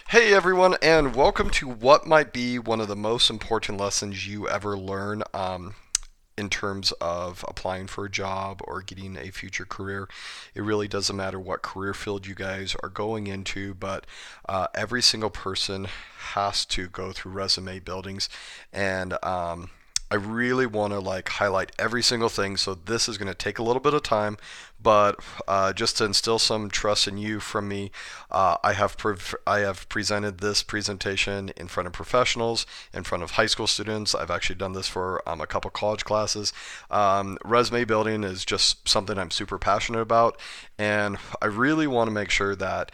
Hey everyone, and welcome to what might be one of the most important lessons you ever learn in terms of applying for a job or getting a future career. It really doesn't matter what career field you guys are going into, but every single person has to go through resume buildings, and I really want to highlight every single thing. So this is going to take a little bit of time, but just to instill some trust in you from me, I have presented this presentation in front of professionals, in front of high school students. I've actually done this for a couple college classes. Resume building is just something I'm super passionate about, and I really want to make sure that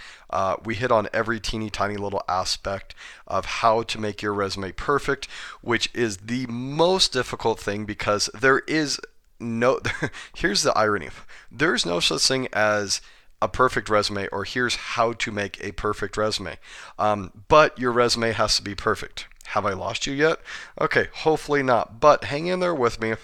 we hit on every teeny tiny little aspect of how to make your resume perfect, which is the most difficult thing because there is no, here's the irony. There's no such thing as a perfect resume or here's how to make a perfect resume. But your resume has to be perfect. Have I lost you yet? Okay, hopefully not. But hang in there with me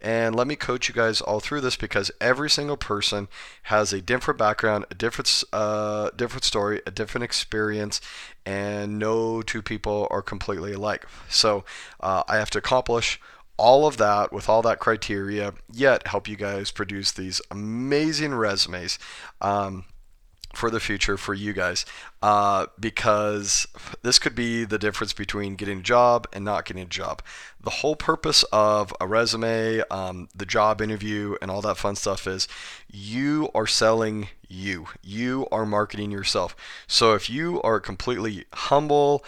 and let me coach you guys all through this because every single person has a different background, a different story, a different experience, and no two people are completely alike. So I have to accomplish all of that with all that criteria, yet help you guys produce these amazing resumes. For the future for you guys because this could be the difference between getting a job and not getting a job. The whole purpose of a resume, the job interview, and all that fun stuff is you are selling you. You are marketing yourself. So if you are completely humble,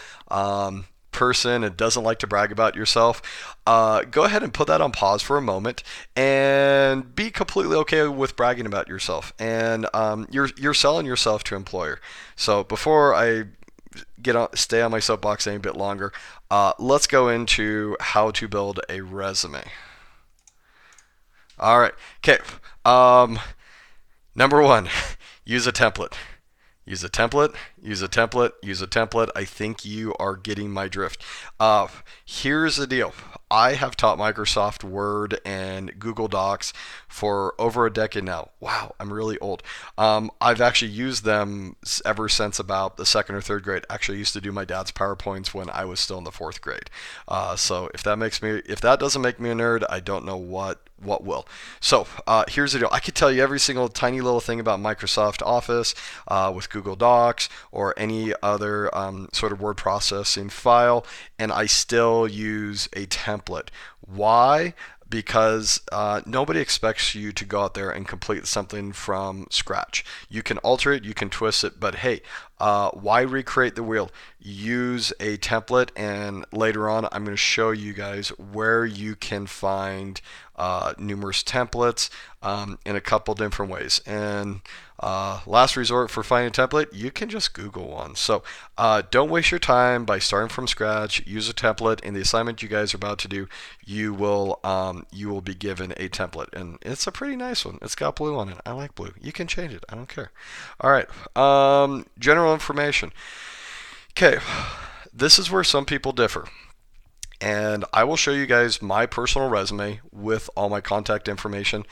person and doesn't like to brag about yourself, go ahead and put that on pause for a moment and be completely okay with bragging about yourself. And you're selling yourself to employer. So before I stay on my soapbox any bit longer, let's go into how to build a resume. All right. Okay. Um, Number one, use a template. Use a template, use a template, use a template. I think you are getting my drift. Here's the deal. I have taught Microsoft Word and Google Docs for over a decade now. Wow, I'm really old. I've actually used them ever since about the second or third grade. Actually, I used to do my dad's PowerPoints when I was still in the fourth grade. So if that doesn't make me a nerd, I don't know what will. So here's the deal. I could tell you every single tiny little thing about Microsoft Office with Google Docs or any other sort of word processing file, and I still use a template. Why? Because nobody expects you to go out there and complete something from scratch. You can alter it, you can twist it, but hey, why recreate the wheel? Use a template, and later on, I'm going to show you guys where you can find numerous templates in a couple different ways. And last resort for finding a template, you can just Google one. So don't waste your time by starting from scratch. Use a template. In the assignment you guys are about to do, you will be given a template, and it's a pretty nice one. It's got blue on it. I like blue. You can change it. I don't care. All right. General information. Okay, this is where some people differ. And I will show you guys my personal resume with all my contact information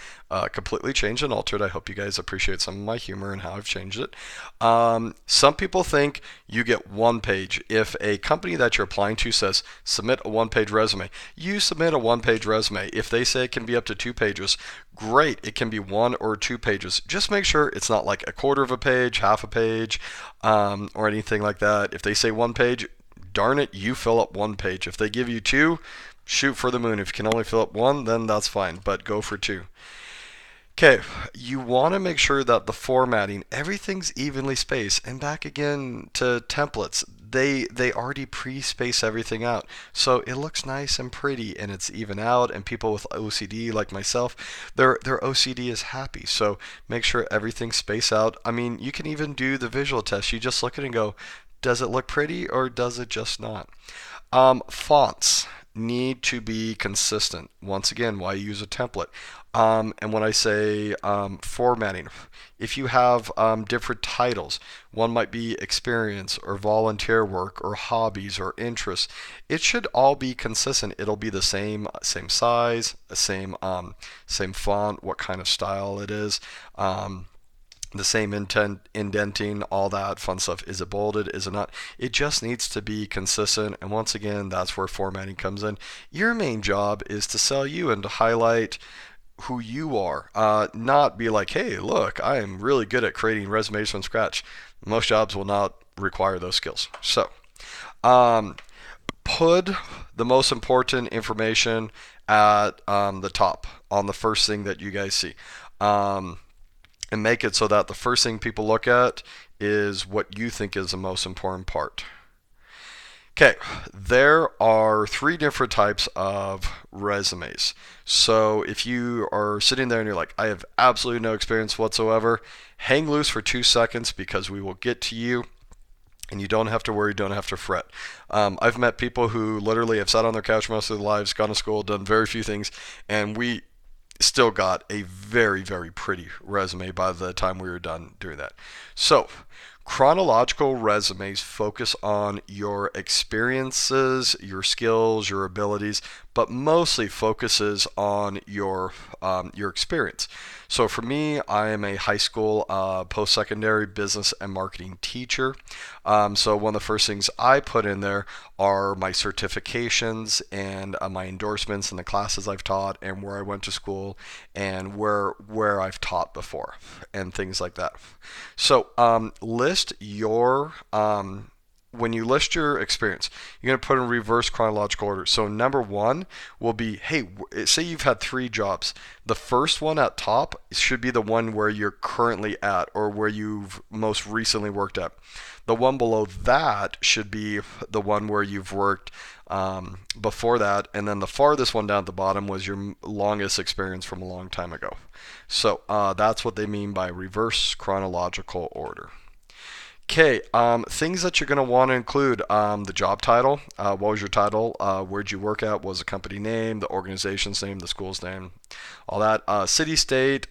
completely changed and altered. I hope you guys appreciate some of my humor and how I've changed it. Some people think you get one page. If a company that you're applying to says submit a one-page resume, you submit a one-page resume. If they say it can be up to 2 pages, great, it can be 1 or 2 pages. Just make sure it's not like a quarter of a page, half a page, or anything like that. If they say 1 page, darn it, you fill up 1 page. If they give you two, shoot for the moon. If you can only fill up one, then that's fine, but go for two. Okay, you want to make sure that the formatting, everything's evenly spaced. And back again to templates, they already pre-space everything out. So it looks nice and pretty and it's even out, and people with OCD like myself, their OCD is happy. So make sure everything's spaced out. I mean, you can even do the visual test. You just look at it and go, does it look pretty or does it just not? Fonts need to be consistent. Once again, why use a template? And when I say formatting, if you have different titles, one might be experience or volunteer work or hobbies or interests. It should all be consistent. It'll be the same size, same font, what kind of style it is. the same intent, indenting, all that fun stuff. Is it bolded? Is it not? It just needs to be consistent. And once again, that's where formatting comes in. Your main job is to sell you and to highlight who you are, not be like, hey, look, I am really good at creating resumes from scratch. Most jobs will not require those skills. So, um, put the most important information at the top on the first thing that you guys see. Um, and make it so that the first thing people look at is what you think is the most important part. Okay, there are three different types of resumes. So if you are sitting there and you're like, I have absolutely no experience whatsoever, hang loose for 2 seconds because we will get to you and you don't have to worry, don't have to fret. I've met people who literally have sat on their couch most of their lives, gone to school, done very few things, and we still got a very, very pretty resume by the time we were done doing that. So, chronological resumes focus on your experiences, your skills, your abilities, but mostly focuses on your experience. So for me, I am a high school post-secondary business and marketing teacher. So one of the first things I put in there are my certifications and my endorsements and the classes I've taught and where I went to school and where I've taught before and things like that. So list your when you list your experience, you're going to put in reverse chronological order. So number one will be, hey, say you've had 3 jobs. The first one at top should be the one where you're currently at or where you've most recently worked at. The one below that should be the one where you've worked before that, and then the farthest one down at the bottom was your longest experience from a long time ago. So that's what they mean by reverse chronological order. Okay, things that you're going to want to include the job title. What was your title? Where'd you work at? What was the company name, the organization's name, the school's name, all that. City, state,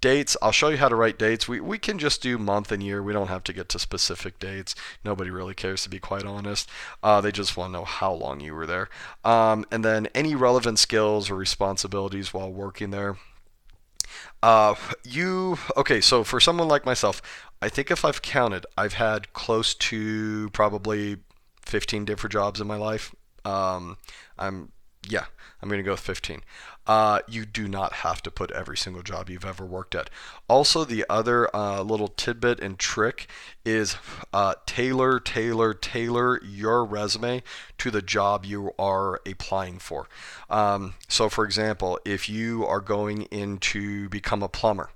dates. I'll show you how to write dates. We can just do month and year. We don't have to get to specific dates. Nobody really cares, to be quite honest. They just want to know how long you were there. And then any relevant skills or responsibilities while working there. Okay, so for someone like myself, I think if I've counted, I've had close to probably 15 different jobs in my life. Um, I'm, yeah, I'm going to go with 15. You do not have to put every single job you've ever worked at. Also, the other little tidbit and trick is tailor your resume to the job you are applying for. So, for example, if you are going in to become a plumber,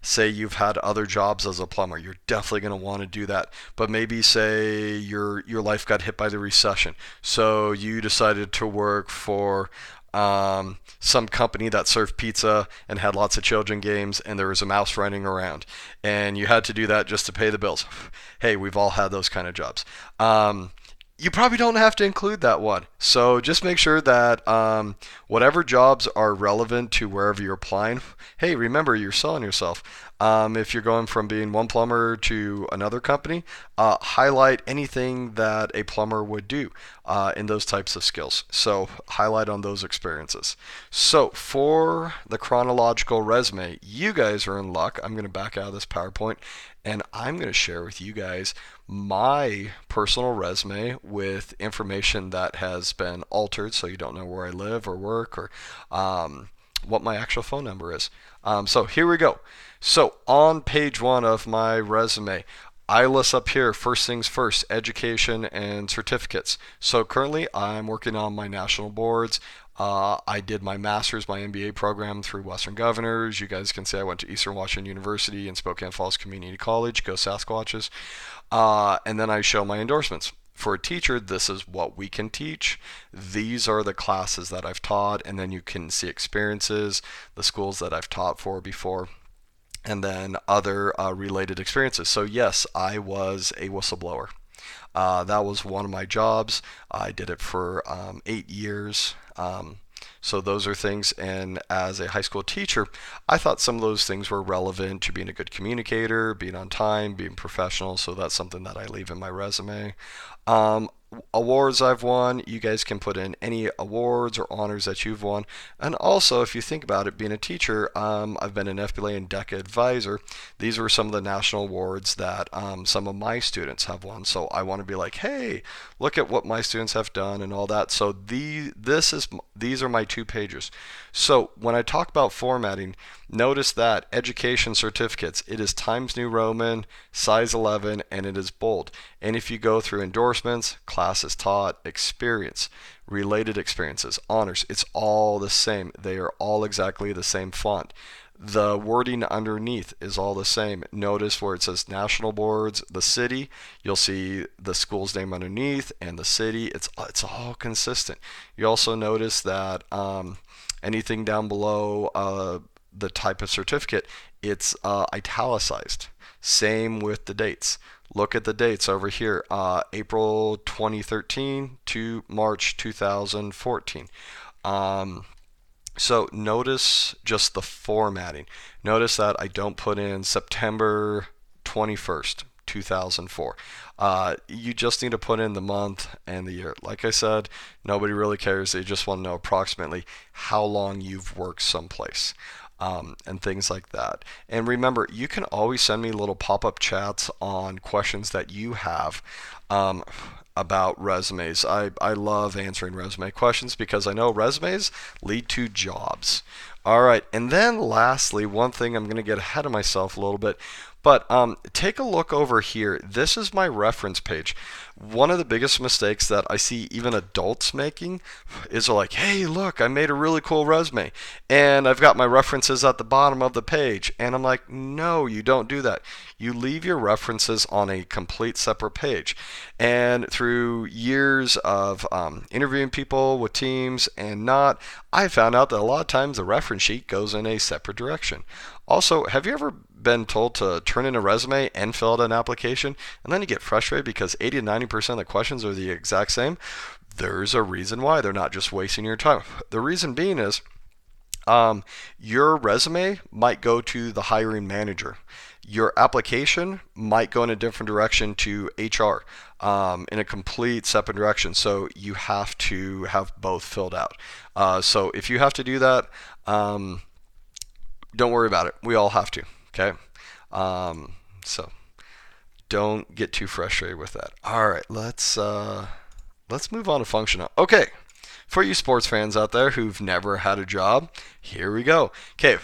say you've had other jobs as a plumber, you're definitely going to want to do that. But maybe say your life got hit by the recession, so you decided to work for some company that served pizza and had lots of children games, and there was a mouse running around, and you had to do that just to pay the bills. Hey, we've all had those kind of jobs. You probably don't have to include that one. So just make sure that whatever jobs are relevant to wherever you're applying, hey, remember you're selling yourself. If you're going from being one plumber to another company, highlight anything that a plumber would do in those types of skills. So highlight on those experiences. So for the chronological resume, you guys are in luck. I'm going to back out of this PowerPoint and I'm going to share with you guys my personal resume with information that has been altered so you don't know where I live or work or what my actual phone number is. So here we go. So on page 1 of my resume, I list up here first things first, education and certificates. So currently I'm working on my national boards. I did my master's, my MBA program through Western Governors. You guys can see I went to Eastern Washington University and Spokane Falls Community College. Go Sasquatches. And then I show my endorsements. For a teacher, this is what we can teach. These are the classes that I've taught, and then you can see experiences, the schools that I've taught for before, and then other related experiences. So yes, I was a whistleblower. That was one of my jobs. I did it for 8 years. So those are things, and as a high school teacher, I thought some of those things were relevant to being a good communicator, being on time, being professional, so that's something that I leave in my resume. awards I've won. You guys can put in any awards or honors that you've won. And also, if you think about it, being a teacher, I've been an FBLA and DECA advisor. These were some of the national awards that some of my students have won. So I want to be like, hey, look at what my students have done and all that. So these are my 2 pages. So when I talk about formatting, notice that education certificates, it is Times New Roman, size 11, and it is bold. And if you go through endorsements, classes taught, experience, related experiences, honors, it's all the same. They are all exactly the same font. The wording underneath is all the same. Notice where it says national boards, the city, you'll see the school's name underneath and the city. It's all consistent. You also notice that anything down below the type of certificate, it's italicized. Same with the dates. Look at the dates over here, April 2013 to March 2014. So notice just the formatting. Notice that I don't put in September 21st, 2004. You just need to put in the month and the year. Like I said, nobody really cares. They just want to know approximately how long you've worked someplace. And things like that. And remember, you can always send me little pop-up chats on questions that you have about resumes. I love answering resume questions because I know resumes lead to jobs. All right, and then lastly, one thing, I'm going to get ahead of myself a little bit, but take a look over here. This is my reference page. One of the biggest mistakes that I see even adults making is like, hey, look, I made a really cool resume, and I've got my references at the bottom of the page. And I'm like, no, you don't do that. You leave your references on a complete separate page. And through years of interviewing people with teams and not, I found out that a lot of times the reference sheet goes in a separate direction. Also, have you ever been told to turn in a resume and fill out an application, and then you get frustrated because 80 to 90% of the questions are the exact same? There's a reason why. They're not just wasting your time. The reason being is your resume might go to the hiring manager. Your application might go in a different direction to HR, in a complete separate direction. So you have to have both filled out. So if you have to do that, don't worry about it. We all have to. Okay. So don't get too frustrated with that. All right, let's move on to functional. Okay, for you sports fans out there who've never had a job, here we go. Okay,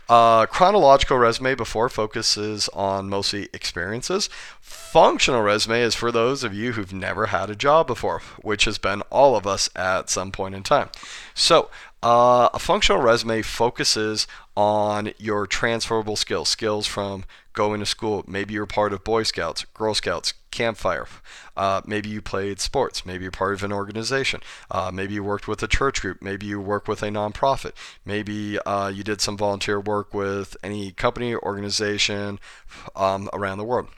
chronological resume before focuses on mostly experiences. Functional resume is for those of you who've never had a job before, which has been all of us at some point in time. So a functional resume focuses on your transferable skills from going to school. Maybe you're part of Boy Scouts, Girl Scouts, Campfire. Maybe you played sports. Maybe you're part of an organization. Maybe you worked with a church group. Maybe you work with a nonprofit. Maybe you did some volunteer work with any company or organization around the world.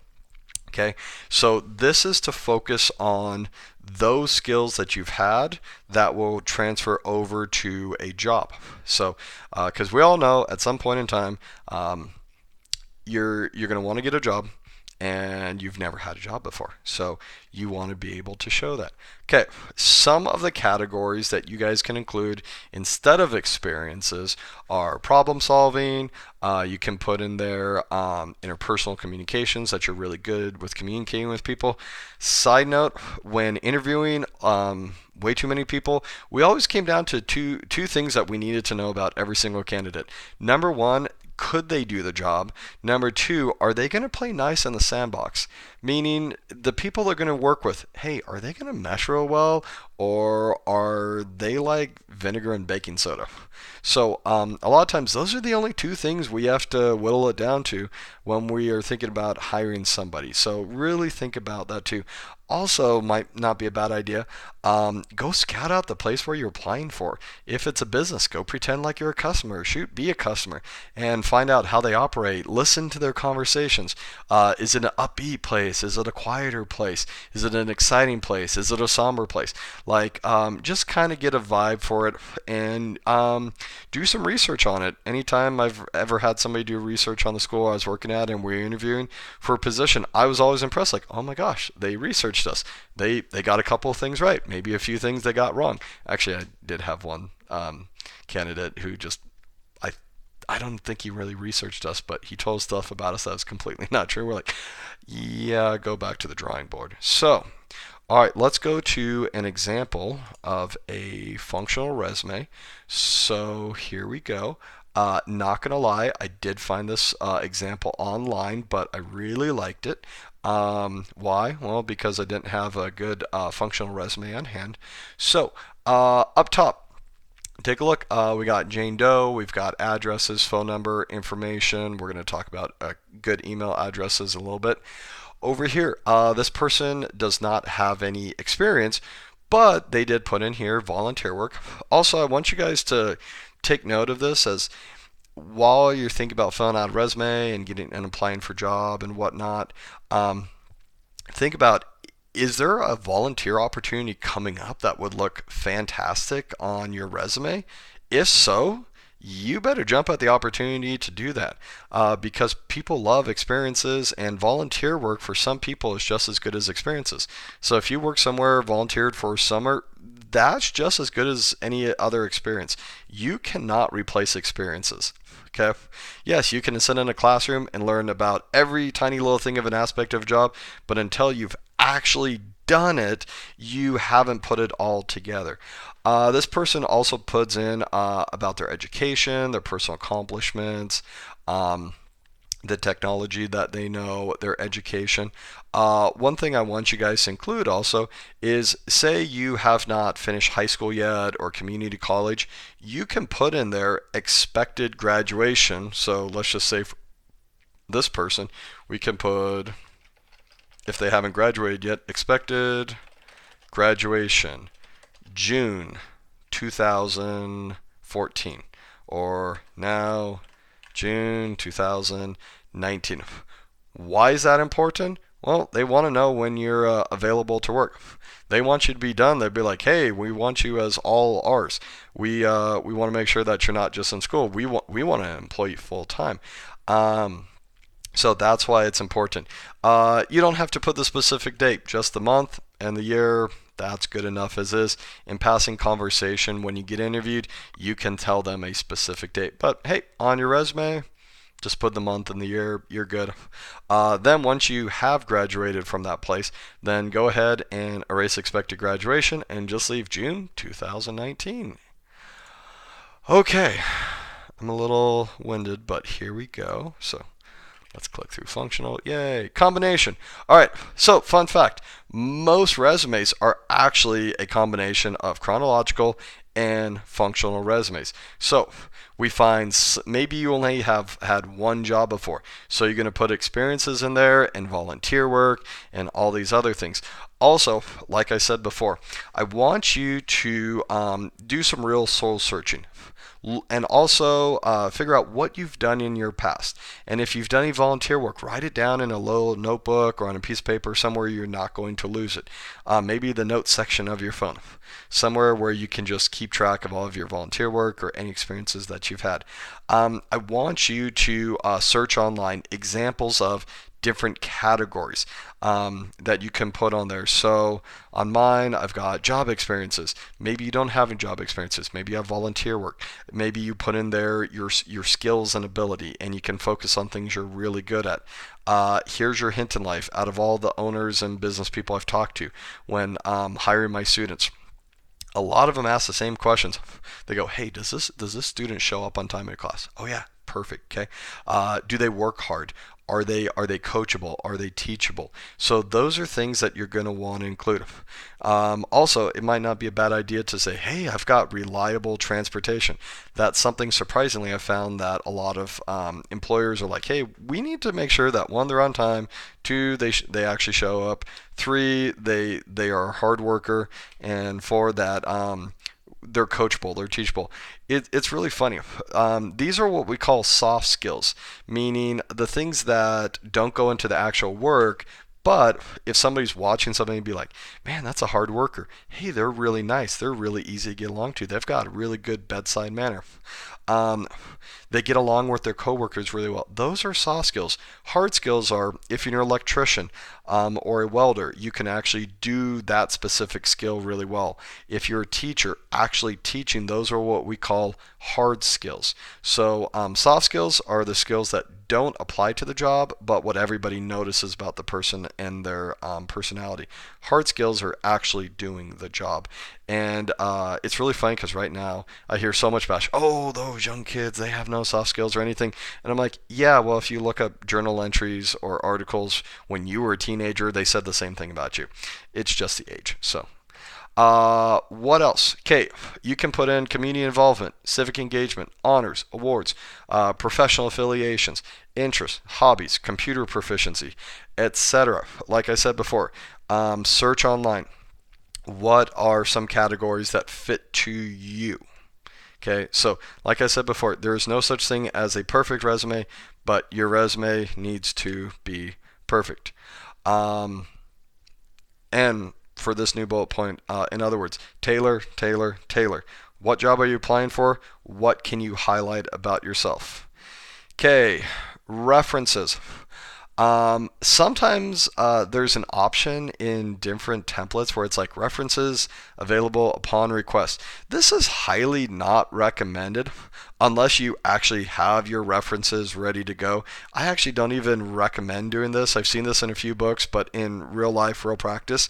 Okay, so this is to focus on those skills that you've had that will transfer over to a job. So, because we all know at some point in time, you're going to want to get a job, and you've never had a job before. So you want to be able to show that. Okay, some of the categories that you guys can include instead of experiences are problem solving. You can put in there interpersonal communications, that you're really good with communicating with people. Side note, when interviewing way too many people, we always came down to two things that we needed to know about every single candidate. Number one, could they do the job? Number two, are they going to play nice in the sandbox? Meaning the people they're going to work with, hey, are they going to mesh real well, or are they like vinegar and baking soda? So a lot of times those are the only two things we have to whittle it down to when we are thinking about hiring somebody. So really think about that too. Also, might not be a bad idea. Go scout out the place where you're applying for. If it's a business, go pretend like you're a customer. Shoot, be a customer and find out how they operate. Listen to their conversations. Is it an upbeat place? place? Is it a quieter place? Is it an exciting place? Is it a somber place? Like, just kind of get a vibe for it, and do some research on it. Anytime I've ever had somebody do research on the school I was working at and we're interviewing for a position, I was always impressed. Like, oh my gosh, they researched us. They got a couple of things right. Maybe a few things they got wrong. Actually, I did have one candidate who just I don't think he really researched us, but he told stuff about us that was completely not true. We're like, yeah, go back to the drawing board. So, all right, let's go to an example of a functional resume. So here we go. Not gonna lie, I did find this example online, but I really liked it. Why? Well, because I didn't have a good functional resume on hand. So up top, take a look. We got Jane Doe. We've got addresses, phone number, information. We're going to talk about good email addresses in a little bit. Over here, this person does not have any experience, but they did put in here volunteer work. Also, I want you guys to take note of this as while you're thinking about filling out a resume and getting and applying for a job and whatnot. Think about, is there a volunteer opportunity coming up that would look fantastic on your resume? If so, you better jump at the opportunity to do that, because people love experiences, and volunteer work for some people is just as good as experiences. So if you work somewhere, volunteered for a summer, that's just as good as any other experience. You cannot replace experiences. Okay. Yes, you can sit in a classroom and learn about every tiny little thing of an aspect of a job, but until you've actually done it, you haven't put it all together. This person also puts in about their education, their personal accomplishments, the technology that they know, their education. One thing I want you guys to include also is, say you have not finished high school yet or community college, you can put in there expected graduation. So let's just say for this person, we can put, if they haven't graduated yet, expected graduation June 2014, or now June 2019. Why is that important? Well, they want to know when you're available to work. They want you to be done. They'd be like, hey, we want you as all ours. We want to make sure that you're not just in school. We want to employ you full time. So that's why it's important. You don't have to put the specific date, just the month and the year. That's good enough as is. In passing conversation, when you get interviewed, you can tell them a specific date. But hey, on your resume, just put the month and the year, you're good. Then once you have graduated from that place, then go ahead and erase expected graduation and just leave June 2019. Okay, I'm a little winded, but here we go. So let's click through functional. Yay. Combination. All right. So, fun fact, most resumes are actually a combination of chronological and functional resumes. So, we find maybe you only have had one job before. So, you're going to put experiences in there and volunteer work and all these other things. Also, like I said before, I want you to do some real soul searching. And also figure out what you've done in your past. And if you've done any volunteer work, write it down in a little notebook or on a piece of paper somewhere you're not going to lose it. Maybe the notes section of your phone, somewhere where you can just keep track of all of your volunteer work or any experiences that you've had. I want you to search online examples of different categories that you can put on there. So on mine, I've got job experiences. Maybe you don't have any job experiences. Maybe you have volunteer work. Maybe you put in there your skills and ability, and you can focus on things you're really good at. Here's your hint in life. Out of all the owners and business people I've talked to when hiring my students, a lot of them ask the same questions. They go, hey, does this student show up on time in class? Oh yeah, perfect. Okay. Do they work hard? Are they coachable? Are they teachable? So those are things that you're going to want to include. Also, it might not be a bad idea to say, hey, I've got reliable transportation. That's something surprisingly I found that a lot of employers are like, hey, we need to make sure that one, they're on time, two, they actually show up, three, they are a hard worker, and four, that they're coachable, they're teachable. It's really funny. These are what we call soft skills, meaning the things that don't go into the actual work, But if somebody's watching something and be like, man, that's a hard worker. Hey, they're really nice. They're really easy to get along to. They've got a really good bedside manner. Um, they get along with their coworkers really well. Those are soft skills. Hard skills are if you're an electrician or a welder, you can actually do that specific skill really well. If you're a teacher, actually teaching, those are what we call hard skills. So soft skills are the skills that don't apply to the job, but what everybody notices about the person and their personality. Hard skills are actually doing the job. And it's really funny because right now I hear so much bash. Oh, those young kids, they have no soft skills or anything. And I'm like, yeah, well, if you look up journal entries or articles when you were a teenager, they said the same thing about you. It's just the age. So what else? Okay, you can put in community involvement, civic engagement, honors, awards, professional affiliations, interests, hobbies, computer proficiency, etc. Like I said before, search online. What are some categories that fit to you? Okay, so like I said before, there is no such thing as a perfect resume, but your resume needs to be perfect. Um, and for this new bullet point, in other words, tailor, tailor, tailor. What job are you applying for? What can you highlight about yourself? Okay, references. Sometimes there's an option in different templates where it's like references available upon request. This is highly not recommended unless you actually have your references ready to go. I actually don't even recommend doing this. I've seen this in a few books, but in real life, real practice,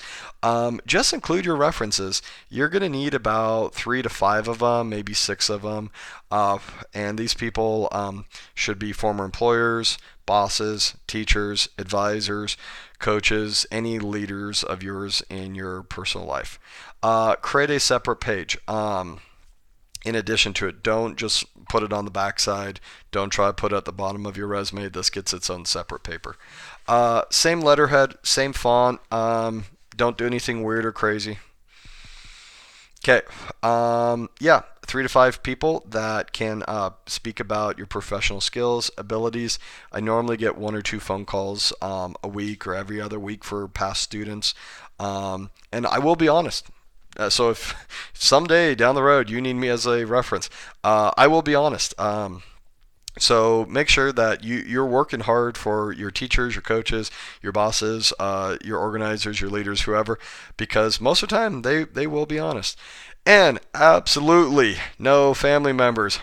just include your references. You're going to need about 3 to 5 of them, maybe 6 of them. And these people should be former employers, bosses, teachers, advisors, coaches, any leaders of yours in your personal life. Create a separate page. In addition to it, don't just put it on the backside. Don't try to put it at the bottom of your resume. This gets its own separate paper. Same letterhead, same font. Don't do anything weird or crazy. Okay. Yeah, 3 to 5 people that can speak about your professional skills, abilities. I normally get 1 or 2 phone calls a week or every other week for past students. And I will be honest. So if someday down the road you need me as a reference, I will be honest. So make sure that you're working hard for your teachers, your coaches, your bosses, your organizers, your leaders, whoever, because most of the time they will be honest. And absolutely no family members.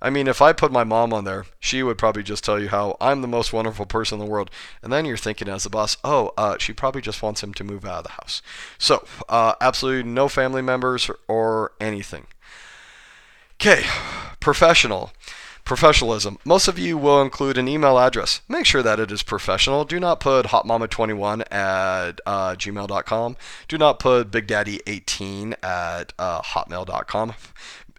I mean, if I put my mom on there, she would probably just tell you how I'm the most wonderful person in the world. And then you're thinking as the boss, oh, she probably just wants him to move out of the house. So absolutely no family members or anything. Okay, professional. Professionalism. Most of you will include an email address. Make sure that it is professional. Do not put hotmama21 at gmail.com. Do not put bigdaddy18 at hotmail.com.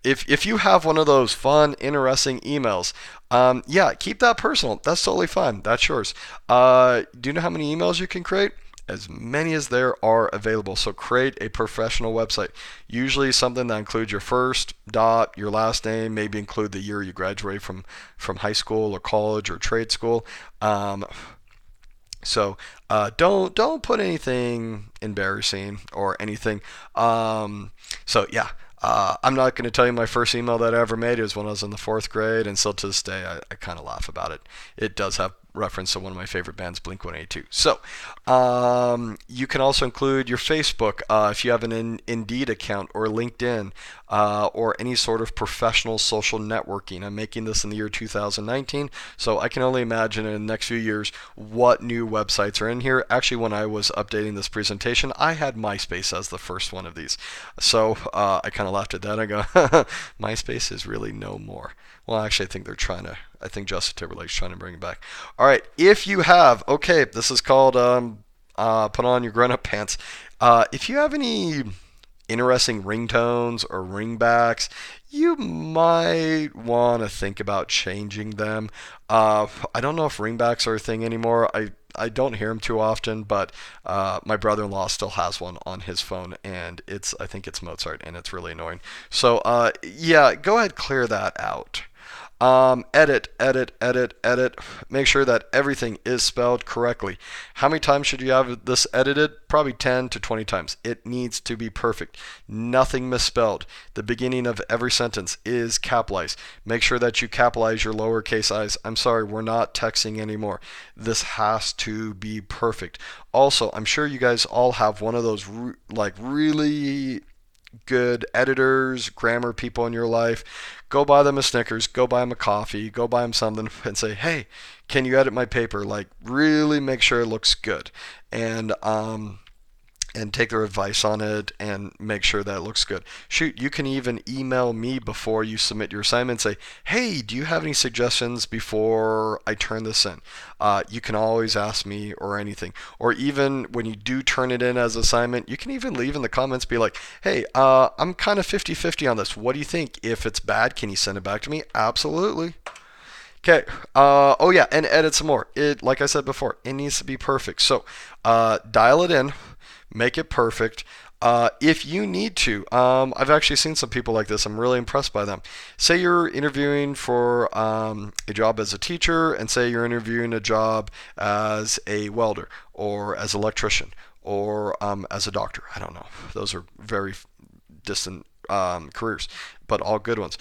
If you have one of those fun, interesting emails, yeah, keep that personal. That's totally fine. That's yours. Do you know how many emails you can create? As many as there are available. So create a professional website. Usually something that includes your first dot, your last name, maybe include the year you graduated from high school or college or trade school. So don't put anything embarrassing or anything. So yeah. I'm not going to tell you my first email that I ever made. It was when I was in the 4th grade, and still to this day, I kind of laugh about it. It does have reference to one of my favorite bands, Blink-182. So you can also include your Facebook if you have an Indeed account or LinkedIn or any sort of professional social networking. I'm making this in the year 2019, so I can only imagine in the next few years what new websites are in here. Actually, when I was updating this presentation, I had MySpace as the first one of these. So I kind of laughed at that. I go, MySpace is really no more. Well, actually, I think Justin Timberlake's trying to bring it back. All right, if you have, okay, this is called put on your grown-up pants. If you have any interesting ringtones or ringbacks, you might want to think about changing them. I don't know if ringbacks are a thing anymore. I don't hear them too often, but my brother-in-law still has one on his phone, and I think it's Mozart, and it's really annoying. So yeah, go ahead, clear that out. Edit, edit, edit, edit. Make sure that everything is spelled correctly. How many times should you have this edited? Probably 10 to 20 times. It needs to be perfect. Nothing misspelled. The beginning of every sentence is capitalized. Make sure that you capitalize your lowercase i's. I'm sorry, we're not texting anymore. This has to be perfect. Also, I'm sure you guys all have one of those really good editors, grammar people in your life. Go buy them a Snickers, go buy them a coffee, go buy them something and say, hey, can you edit my paper? Like, really make sure it looks good. And take their advice on it and make sure that it looks good. Shoot, you can even email me before you submit your assignment and say, hey, do you have any suggestions before I turn this in? You can always ask me or anything. Or even when you do turn it in as assignment, you can even leave in the comments, be like, hey, I'm kind of 50-50 on this. What do you think? If it's bad, can you send it back to me? Absolutely. Okay. Oh yeah, and edit some more. Like I said before, it needs to be perfect. So dial it in, make it perfect. If you need to, I've actually seen some people like this. I'm really impressed by them. Say you're interviewing for a job as a teacher, and say you're interviewing a job as a welder or as an electrician or as a doctor. I don't know. Those are very distant careers, but all good ones.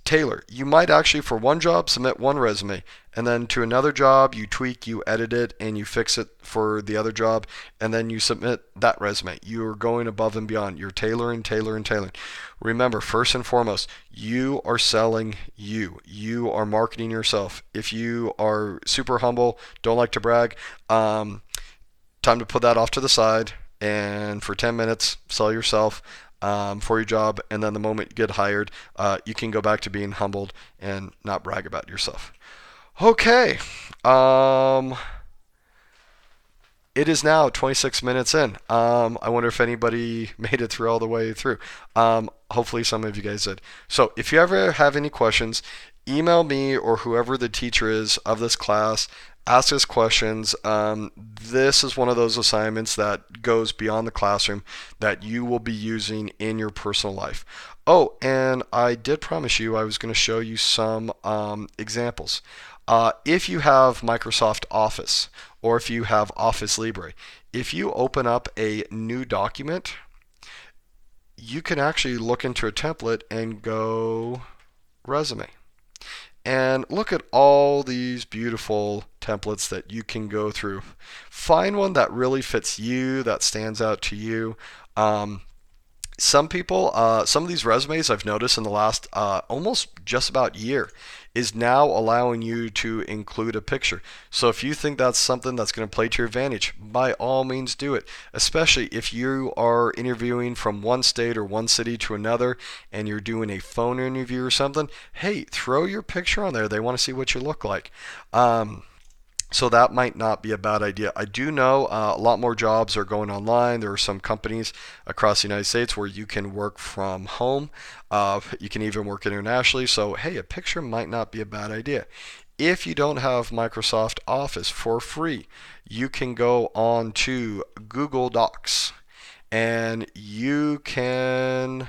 Tailor. You might actually, for one job, submit one resume, and then to another job, you tweak, you edit it, and you fix it for the other job, and then you submit that resume. You're going above and beyond. You're tailoring, tailoring, tailoring. Remember, first and foremost, you are selling you. You are marketing yourself. If you are super humble, don't like to brag, time to put that off to the side, and for 10 minutes, sell yourself. For your job, and then the moment you get hired, you can go back to being humbled and not brag about yourself. Okay. It is now 26 minutes in. I wonder if anybody made it through all the way through. Hopefully some of you guys did. So if you ever have any questions, email me or whoever the teacher is of this class. Ask us questions. This is one of those assignments that goes beyond the classroom that you will be using in your personal life. Oh, and I did promise you I was going to show you some examples. If you have Microsoft Office or if you have Office Libre, if you open up a new document, you can actually look into a template and go resume. And look at all these beautiful templates that you can go through. Find one that really fits you, that stands out to you. Some people, some of these resumes I've noticed in the last almost just about year is now allowing you to include a picture. So if you think that's something that's going to play to your advantage, by all means do it. Especially if you are interviewing from one state or one city to another and you're doing a phone interview or something, hey, throw your picture on there. They want to see what you look like. So that might not be a bad idea. I do know a lot more jobs are going online. There are some companies across the United States where you can work from home. You can even work internationally. So, hey, a picture might not be a bad idea. If you don't have Microsoft Office for free, you can go on to Google Docs and you can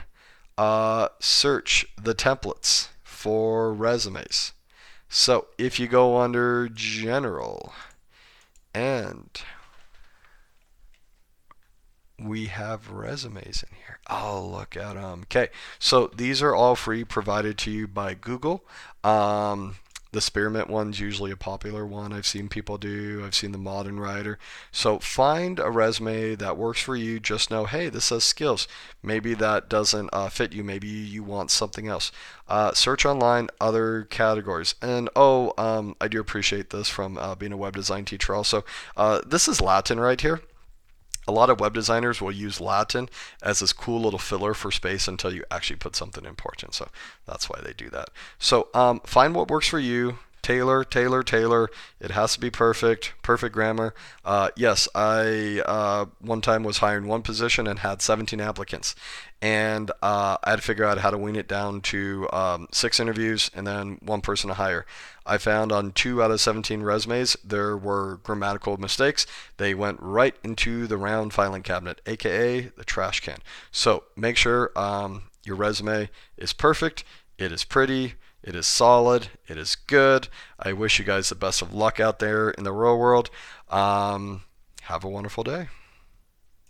search the templates for resumes. So if you go under General and we have resumes in here. Oh, look at them. Okay, so these are all free, provided to you by Google. The Spearmint one's usually a popular one I've seen people do. I've seen the Modern Writer. So find a resume that works for you. Just know, hey, this says skills. Maybe that doesn't fit you. Maybe you want something else. Search online other categories. And I do appreciate this from being a web design teacher also. This is Latin right here. A lot of web designers will use Latin as this cool little filler for space until you actually put something important. So that's why they do that. So find what works for you. Tailor, tailor, tailor. It has to be perfect, perfect grammar. Yes, I one time was hiring one position and had 17 applicants. And I had to figure out how to wean it down to 6 interviews and then one person to hire. I found on 2 out of 17 resumes there were grammatical mistakes. They went right into the round filing cabinet, aka the trash can. So make sure your resume is perfect, it is pretty, It is solid. It is good. I wish you guys the best of luck out there in the real world. Have a wonderful day.